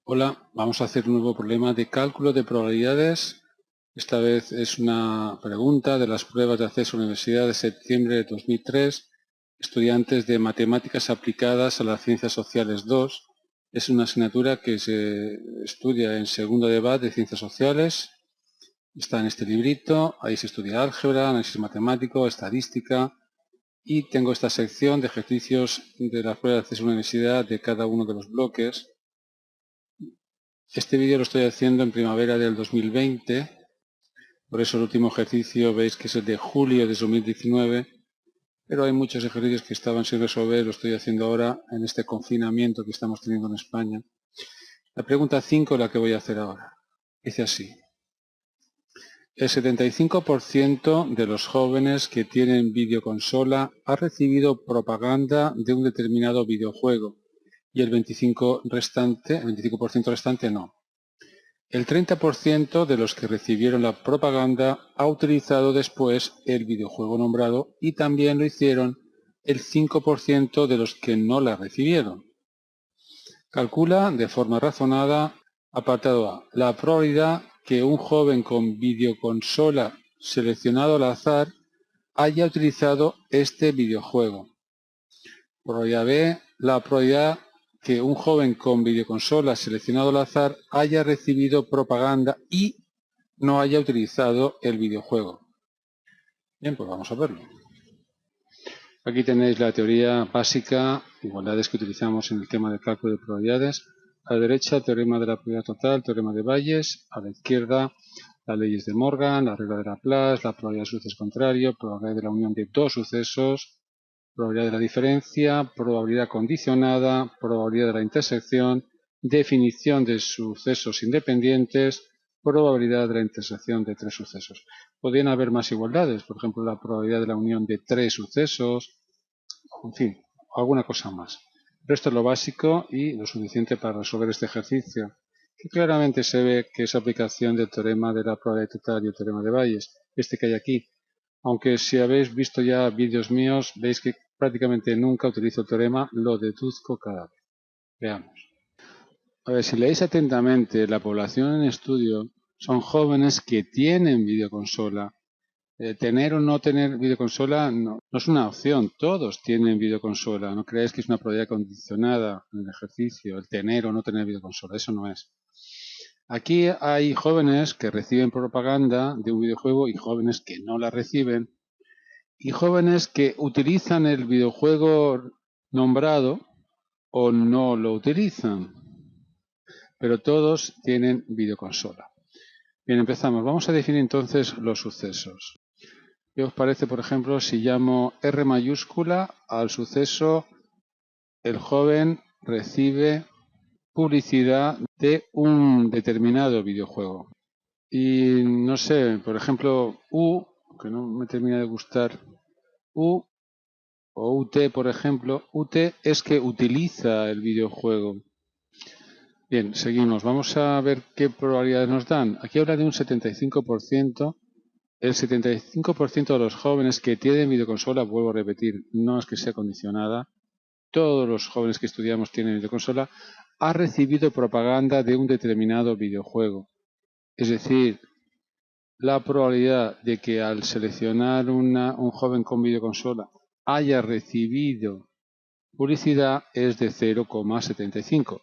Hola, vamos a hacer un nuevo problema de cálculo de probabilidades. Esta vez es una pregunta de las pruebas de acceso a la Universidad de septiembre de 2003. Estudiantes de Matemáticas aplicadas a las Ciencias Sociales 2. Es una asignatura que se estudia en segundo de BAC de Ciencias Sociales. Está en este librito. Ahí se estudia álgebra, análisis matemático, estadística. Y tengo esta sección de ejercicios de las pruebas de acceso a la universidad de cada uno de los bloques. Este vídeo lo estoy haciendo en primavera del 2020, por eso el último ejercicio veis que es el de julio de 2019, pero hay muchos ejercicios que estaban sin resolver, lo estoy haciendo ahora en este confinamiento que estamos teniendo en España. La pregunta 5 es la que voy a hacer ahora. Dice así: el 75% de los jóvenes que tienen videoconsola ha recibido propaganda de un determinado videojuego y el 25% restante no. El 30% de los que recibieron la propaganda ha utilizado después el videojuego nombrado y también lo hicieron el 5% de los que no la recibieron. Calcula de forma razonada, apartado A, la probabilidad que un joven con videoconsola seleccionado al azar haya utilizado este videojuego. Probabilidad B, la probabilidad que un joven con videoconsola seleccionado al azar haya recibido propaganda y no haya utilizado el videojuego. Bien, pues vamos a verlo. Aquí tenéis la teoría básica, igualdades que utilizamos en el tema del cálculo de probabilidades. A la derecha, teorema de la probabilidad total, teorema de Bayes. A la izquierda, las leyes de Morgan, la regla de Laplace, la probabilidad de suceso contrario, probabilidad de la unión de dos sucesos, probabilidad de la diferencia, probabilidad condicionada, probabilidad de la intersección, definición de sucesos independientes, probabilidad de la intersección de tres sucesos. Podrían haber más igualdades, por ejemplo, la probabilidad de la unión de tres sucesos, en fin, alguna cosa más. Pero esto es lo básico y lo suficiente para resolver este ejercicio, que claramente se ve que es aplicación del teorema de la probabilidad total y el teorema de Bayes, este que hay aquí. Aunque si habéis visto ya vídeos míos, veis que prácticamente nunca utilizo el teorema, lo deduzco cada vez. Veamos. A ver, si leéis atentamente, la población en estudio son jóvenes que tienen videoconsola. Tener o no tener videoconsola no es una opción, todos tienen videoconsola. No creáis que es una probabilidad condicionada en el ejercicio, el tener o no tener videoconsola, eso no es. Aquí hay jóvenes que reciben propaganda de un videojuego y jóvenes que no la reciben. Y jóvenes que utilizan el videojuego nombrado o no lo utilizan, pero todos tienen videoconsola. Bien, empezamos. Vamos a definir entonces los sucesos. ¿Qué os parece, por ejemplo, si llamo R mayúscula al suceso el joven recibe publicidad de un determinado videojuego? Y no sé, por ejemplo, U, que no me termina de gustar, U o UT, por ejemplo, UT es que utiliza el videojuego. Bien, seguimos. Vamos a ver qué probabilidades nos dan. Aquí habla de un 75%. El 75% de los jóvenes que tienen videoconsola, vuelvo a repetir, no es que sea condicionada, todos los jóvenes que estudiamos tienen videoconsola, ha recibido propaganda de un determinado videojuego. Es decir, la probabilidad de que al seleccionar un joven con videoconsola haya recibido publicidad es de 0,75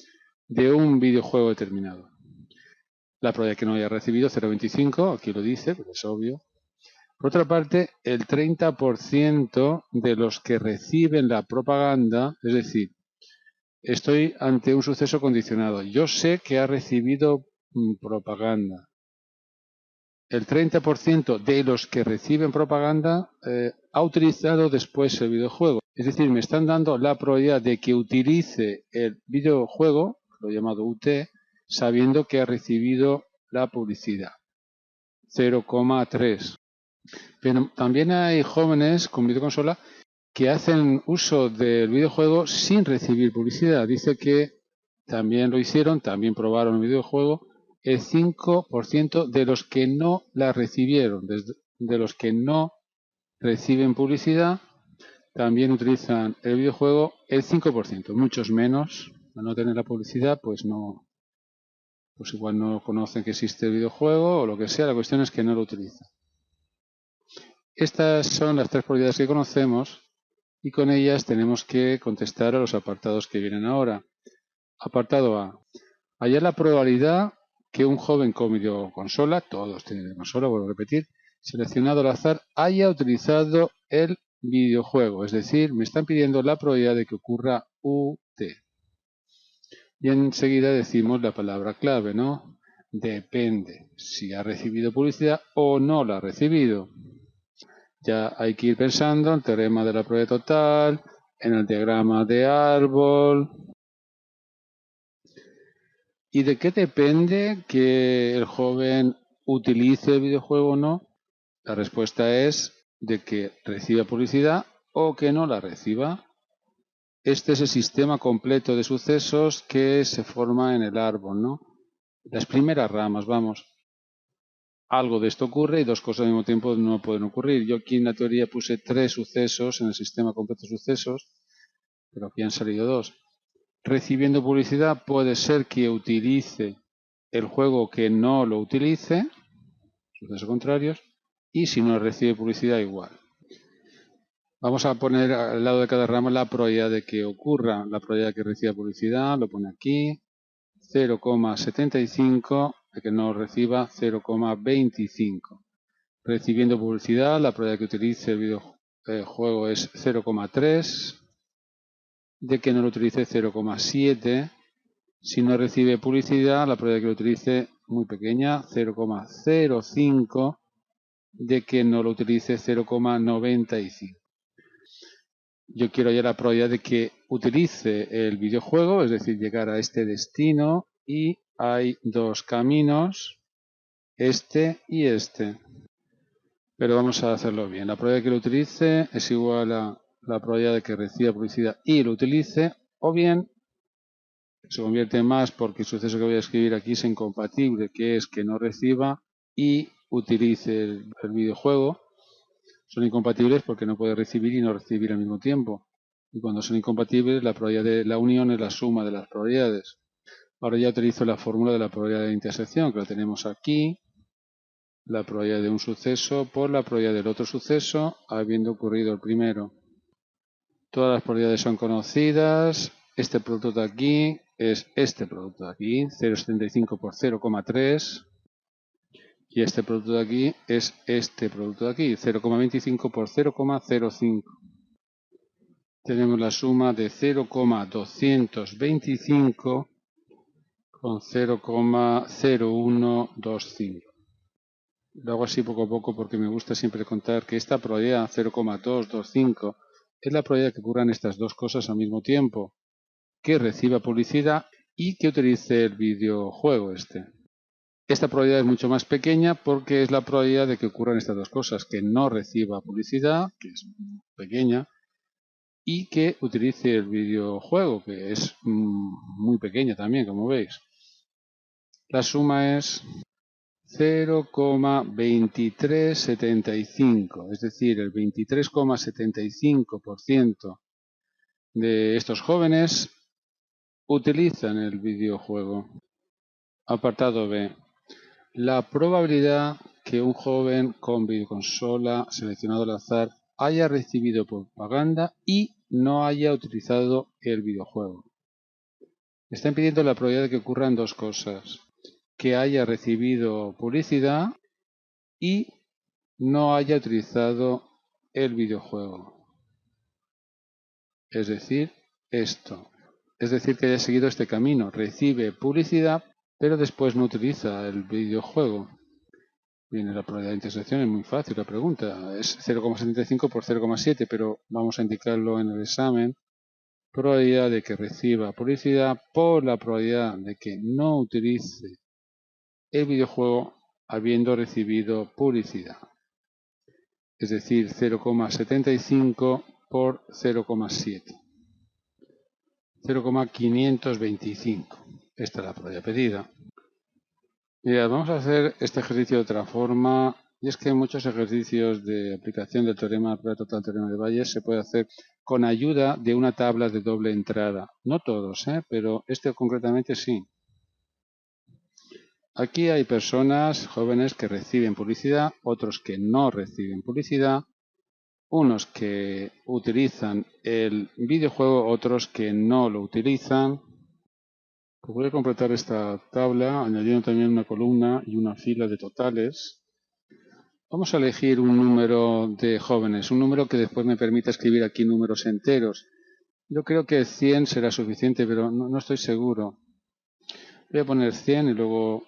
de un videojuego determinado. La probabilidad que no haya recibido 0,25, aquí lo dice, pero es obvio. Por otra parte, el 30% de los que reciben la propaganda, es decir, estoy ante un suceso condicionado. Yo sé que ha recibido propaganda. El 30% de los que reciben propaganda ha utilizado después el videojuego. Es decir, me están dando la probabilidad de que utilice el videojuego, lo llamado UT, sabiendo que ha recibido la publicidad. 0,3. Pero también hay jóvenes con videoconsola que hacen uso del videojuego sin recibir publicidad. Dice que también lo hicieron, también probaron el videojuego, el 5% de los que no la recibieron, de los que no reciben publicidad, también utilizan el videojuego el 5%, muchos menos. Al no tener la publicidad, pues igual no conocen que existe el videojuego o lo que sea. La cuestión es que no lo utilizan. Estas son las 3 probabilidades que conocemos y con ellas tenemos que contestar a los apartados que vienen ahora. Apartado A. Hallar la probabilidad que un joven con videoconsola, todos tienen videoconsola, vuelvo a repetir, seleccionado al azar, haya utilizado el videojuego. Es decir, me están pidiendo la probabilidad de que ocurra UT. Y enseguida decimos la palabra clave, ¿no? Depende si ha recibido publicidad o no la ha recibido. Ya hay que ir pensando en el teorema de la probabilidad total, en el diagrama de árbol. ¿Y de qué depende que el joven utilice el videojuego o no? La respuesta es de que reciba publicidad o que no la reciba. Este es el sistema completo de sucesos que se forma en el árbol, ¿no? Las primeras ramas, vamos. Algo de esto ocurre y dos cosas al mismo tiempo no pueden ocurrir. Yo aquí en la teoría puse 3 sucesos en el sistema completo de sucesos, pero aquí han salido 2. Recibiendo publicidad puede ser que utilice el juego que no lo utilice, sucesos contrarios, y si no recibe publicidad igual. Vamos a poner al lado de cada rama la probabilidad de que ocurra. La probabilidad de que reciba publicidad, lo pone aquí, 0,75, de que no reciba 0,25. Recibiendo publicidad, la probabilidad de que utilice el videojuego es 0,3, de que no lo utilice 0,7. Si no recibe publicidad, la probabilidad de que lo utilice muy pequeña, 0,05, de que no lo utilice 0,95. Yo quiero hallar la probabilidad de que utilice el videojuego, es decir, llegar a este destino, y hay 2 caminos, este y este. Pero vamos a hacerlo bien. La probabilidad de que lo utilice es igual a la probabilidad de que reciba publicidad y lo utilice, o bien se convierte en más porque el suceso que voy a escribir aquí es incompatible, que es que no reciba y utilice el videojuego. Son incompatibles porque no puede recibir y no recibir al mismo tiempo. Y cuando son incompatibles, la probabilidad de la unión es la suma de las probabilidades. Ahora ya utilizo la fórmula de la probabilidad de intersección, que la tenemos aquí. La probabilidad de un suceso por la probabilidad del otro suceso, habiendo ocurrido el primero. Todas las probabilidades son conocidas. Este producto de aquí es este producto de aquí, 0,75 por 0,3. Y este producto de aquí es este producto de aquí, 0,25 por 0,05. Tenemos la suma de 0,225 con 0,0125. Lo hago así poco a poco porque me gusta siempre contar que esta probabilidad 0,225 es la probabilidad que ocurran estas dos cosas al mismo tiempo, que reciba publicidad y que utilice el videojuego este. Esta probabilidad es mucho más pequeña porque es la probabilidad de que ocurran estas dos cosas, que no reciba publicidad, que es pequeña, y que utilice el videojuego, que es muy pequeña también, como veis. La suma es 0,2375, es decir, el 23,75% de estos jóvenes utilizan el videojuego. Apartado B. La probabilidad que un joven con videoconsola seleccionado al azar haya recibido propaganda y no haya utilizado el videojuego. Están pidiendo la probabilidad de que ocurran dos cosas: que haya recibido publicidad y no haya utilizado el videojuego. Es decir, esto. Es decir, que haya seguido este camino. Recibe publicidad, pero después no utiliza el videojuego. Bien, la probabilidad de intersección es muy fácil, la pregunta. Es 0,75 por 0,7, pero vamos a indicarlo en el examen. Probabilidad de que reciba publicidad por la probabilidad de que no utilice el videojuego habiendo recibido publicidad. Es decir, 0,75 por 0,7. 0,525. Esta es la probabilidad pedida. Mirad, vamos a hacer este ejercicio de otra forma y es que muchos ejercicios de aplicación del teorema total teorema de Bayes se puede hacer con ayuda de una tabla de doble entrada. No todos, pero este concretamente sí. Aquí hay personas jóvenes que reciben publicidad, otros que no reciben publicidad, unos que utilizan el videojuego, otros que no lo utilizan. Voy a completar esta tabla añadiendo también una columna y una fila de totales. Vamos a elegir un número de jóvenes, un número que después me permita escribir aquí números enteros. Yo creo que 100 será suficiente, pero no estoy seguro. Voy a poner 100 y luego,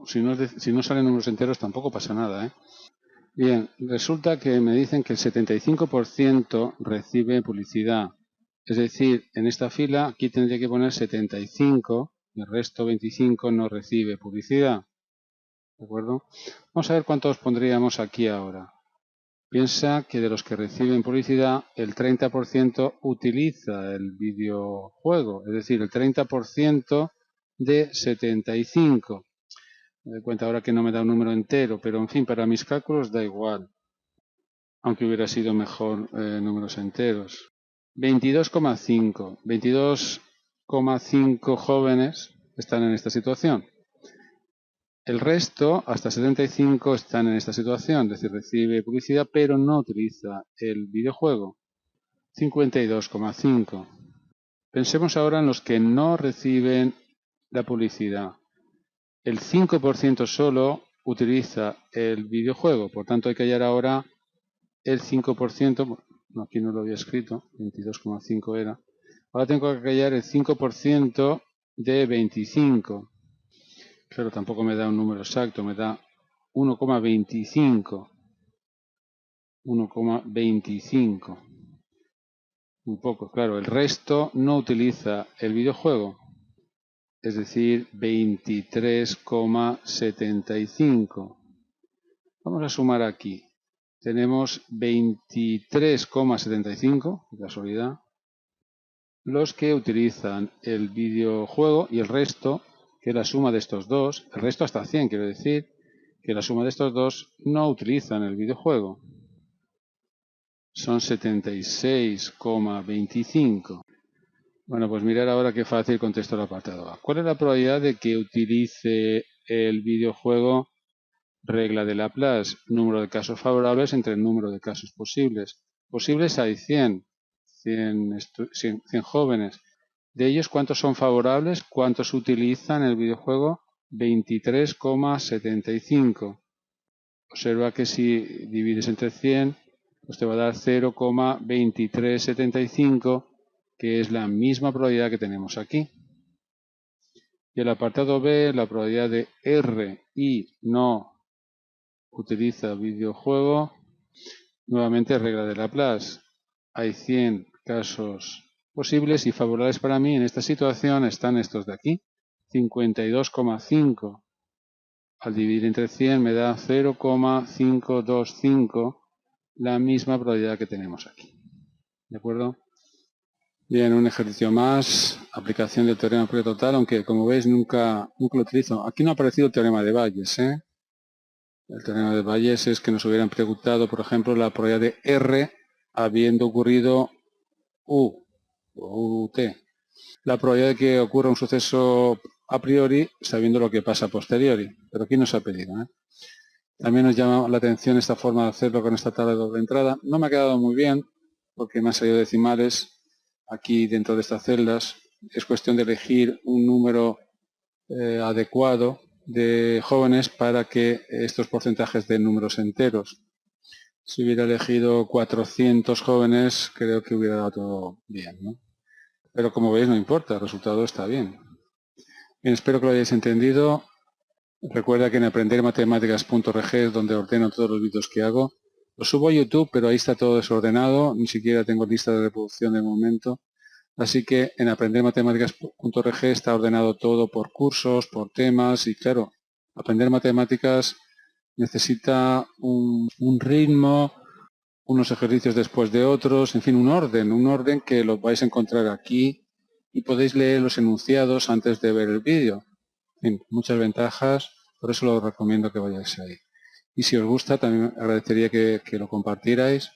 si no salen números enteros tampoco pasa nada, Bien, resulta que me dicen que el 75% recibe publicidad. Es decir, en esta fila aquí tendría que poner 75 y el resto 25 no recibe publicidad. ¿De acuerdo? Vamos a ver cuántos pondríamos aquí ahora. Piensa que de los que reciben publicidad, el 30% utiliza el videojuego. Es decir, el 30% de 75. Me doy cuenta ahora que no me da un número entero, pero en fin, para mis cálculos da igual. Aunque hubiera sido mejor números enteros. 22,5. 22,5 jóvenes están en esta situación. El resto, hasta 75, están en esta situación, es decir, recibe publicidad pero no utiliza el videojuego. 52,5. Pensemos ahora en los que no reciben la publicidad. El 5% solo utiliza el videojuego, por tanto hay que hallar ahora el 5%, no, aquí no lo había escrito, 22,5 era. Ahora tengo que hallar el 5% de 25. Claro, tampoco me da un número exacto, me da 1,25. 1,25. Un poco, claro. El resto no utiliza el videojuego. Es decir, 23,75. Vamos a sumar aquí. Tenemos 23,75, de casualidad, los que utilizan el videojuego y el resto, que es la suma de estos dos, el resto hasta 100, quiero decir, que la suma de estos dos no utilizan el videojuego. Son 76,25. Bueno, pues mirar ahora qué fácil contesto el apartado A. ¿Cuál es la probabilidad de que utilice el videojuego? Regla de Laplace, número de casos favorables entre el número de casos posibles. Posibles hay 100 jóvenes. De ellos, ¿cuántos son favorables? ¿Cuántos utilizan el videojuego? 23,75. Observa que si divides entre 100, pues te va a dar 0,2375, que es la misma probabilidad que tenemos aquí. Y el apartado B, la probabilidad de R y no utiliza videojuego, nuevamente regla de Laplace. Hay 100 casos posibles y favorables para mí. En esta situación están estos de aquí, 52,5. Al dividir entre 100 me da 0,525, la misma probabilidad que tenemos aquí. ¿De acuerdo? Bien, un ejercicio más, aplicación del teorema total, aunque como veis nunca lo utilizo. Aquí no ha aparecido el teorema de Bayes, El teorema de Bayes es que nos hubieran preguntado, por ejemplo, la probabilidad de R habiendo ocurrido U o UT. La probabilidad de que ocurra un suceso a priori sabiendo lo que pasa a posteriori. Pero aquí no se ha pedido. También nos llama la atención esta forma de hacerlo con esta tabla de doble entrada. No me ha quedado muy bien porque me han salido decimales aquí dentro de estas celdas. Es cuestión de elegir un número adecuado de jóvenes para que estos porcentajes den números enteros. Si hubiera elegido 400 jóvenes, creo que hubiera dado todo bien, Pero como veis no importa, el resultado está bien. Bien, espero que lo hayáis entendido. Recuerda que en aprendermatemáticas.org es donde ordeno todos los vídeos que hago. Los subo a YouTube, pero ahí está todo desordenado, ni siquiera tengo lista de reproducción de momento. Así que en aprendermatemáticas.org está ordenado todo por cursos, por temas y claro, aprender matemáticas necesita un ritmo, unos ejercicios después de otros, en fin, un orden que lo vais a encontrar aquí y podéis leer los enunciados antes de ver el vídeo. En fin, muchas ventajas, por eso lo recomiendo que vayáis ahí. y si os gusta también agradecería que lo compartierais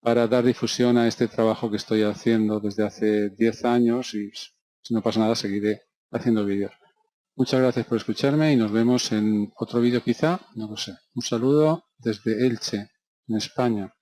para dar difusión a este trabajo que estoy haciendo desde hace 10 años y si no pasa nada seguiré haciendo vídeos. Muchas gracias por escucharme y nos vemos en otro vídeo quizá, no lo sé. Un saludo desde Elche, en España.